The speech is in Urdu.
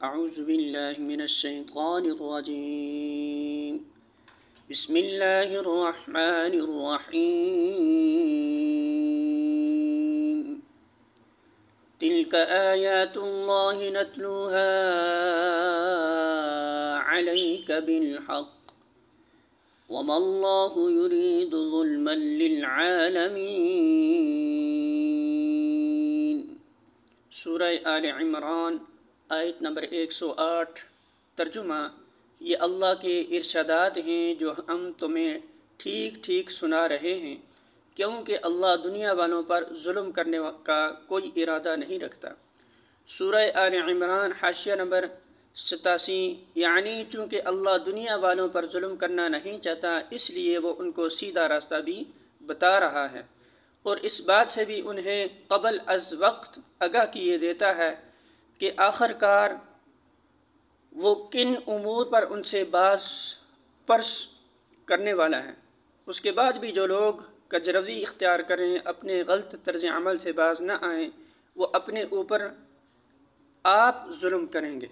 اعوذ باللہ من الشیطان الرجیم بسم اللہ الرحمن الرحیم تلک آیات اللہ نتلوها علیک بالحق وما اللہ یرید ظلما للعالمین۔ سورہ آل عمران آیت نمبر 108۔ ترجمہ: یہ اللہ کے ارشادات ہیں جو ہم تمہیں ٹھیک ٹھیک سنا رہے ہیں، کیونکہ اللہ دنیا والوں پر ظلم کرنے کا کوئی ارادہ نہیں رکھتا۔ سورہ آل عمران حاشیہ نمبر 87، یعنی چونکہ اللہ دنیا والوں پر ظلم کرنا نہیں چاہتا، اس لیے وہ ان کو سیدھا راستہ بھی بتا رہا ہے، اور اس بات سے بھی انہیں قبل از وقت آگاہ کیے دیتا ہے کہ آخر کار وہ کن امور پر ان سے باز پرس کرنے والا ہے۔ اس کے بعد بھی جو لوگ کجروی اختیار کریں، اپنے غلط طرز عمل سے باز نہ آئیں، وہ اپنے اوپر آپ ظلم کریں گے۔